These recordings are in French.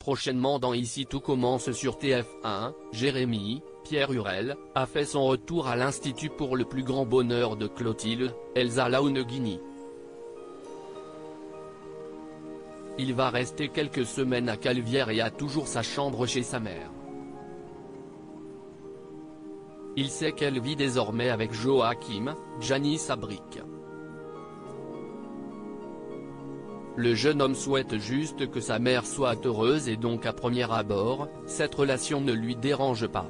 prochainement dans Ici tout commence sur TF1, Jérémy, Pierre Hurel, a fait son retour à l'Institut pour le plus grand bonheur de Clotilde, Elsa Launegini. Il va rester quelques semaines à Calvière et a toujours sa chambre chez sa mère. Il sait qu'elle vit désormais avec Joachim, Janice Abric. Le jeune homme souhaite juste que sa mère soit heureuse et donc à premier abord, cette relation ne lui dérange pas.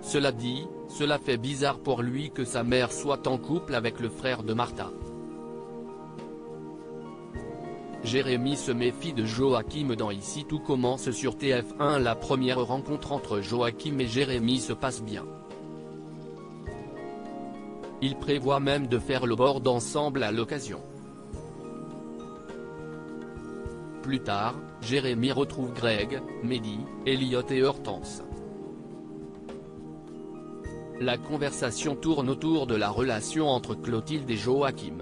Cela dit, cela fait bizarre pour lui que sa mère soit en couple avec le frère de Martha. Jérémy se méfie de Joachim dans Ici tout commence sur TF1. La première rencontre entre Joachim et Jérémy se passe bien. Ils prévoient même de faire le board ensemble à l'occasion. Plus tard, Jérémy retrouve Greg, Mehdi, Elliot et Hortense. La conversation tourne autour de la relation entre Clotilde et Joachim.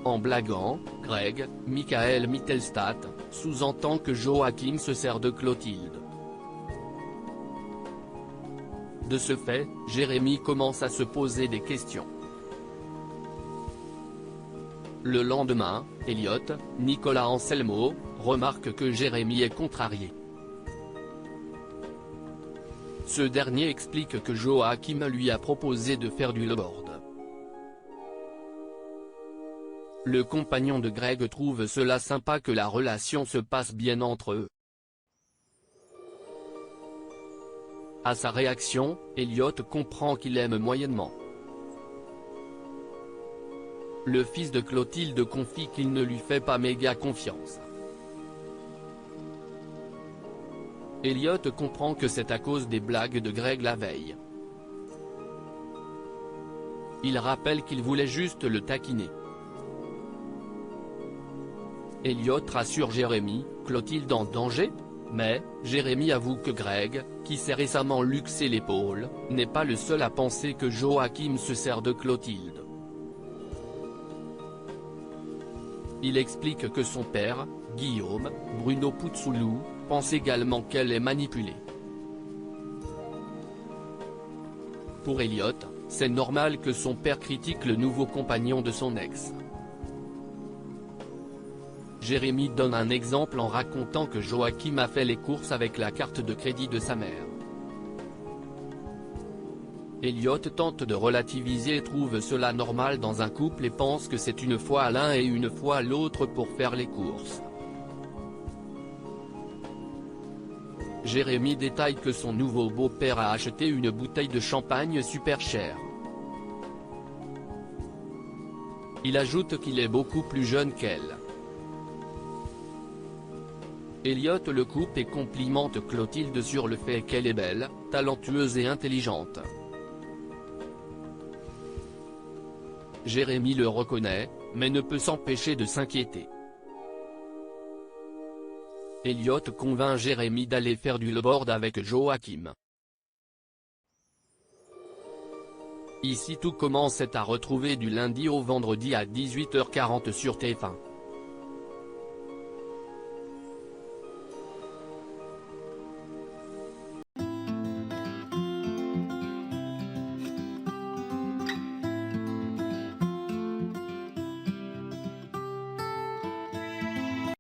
En blaguant, Greg, Michael Mittelstadt, sous-entend que Joachim se sert de Clotilde. De ce fait, Jérémy commence à se poser des questions. Le lendemain, Elliot, Nicolas Anselmo, remarque que Jérémy est contrarié. Ce dernier explique que Joachim lui a proposé de faire du longboard. Le compagnon de Greg trouve cela sympa que la relation se passe bien entre eux. À sa réaction, Elliot comprend qu'il aime moyennement. Le fils de Clotilde confie qu'il ne lui fait pas méga confiance. Elliot comprend que c'est à cause des blagues de Greg la veille. Il rappelle qu'il voulait juste le taquiner. Elliot rassure Jérémy, Clotilde en danger ? Mais, Jérémy avoue que Greg, qui s'est récemment luxé l'épaule, n'est pas le seul à penser que Joachim se sert de Clotilde. Il explique que son père, Guillaume, Bruno Puzzulu, pense également qu'elle est manipulée. Pour Elliot, c'est normal que son père critique le nouveau compagnon de son ex. Jérémy donne un exemple en racontant que Joachim a fait les courses avec la carte de crédit de sa mère. Elliot tente de relativiser et trouve cela normal dans un couple et pense que c'est une fois à l'un et une fois à l'autre pour faire les courses. Jérémy détaille que son nouveau beau-père a acheté une bouteille de champagne super chère. Il ajoute qu'il est beaucoup plus jeune qu'elle. Elliot le coupe et complimente Clotilde sur le fait qu'elle est belle, talentueuse et intelligente. Jérémy le reconnaît, mais ne peut s'empêcher de s'inquiéter. Elliot convainc Jérémy d'aller faire du longboard avec Joachim. Ici tout commence est à retrouver du lundi au vendredi à 18h40 sur TF1.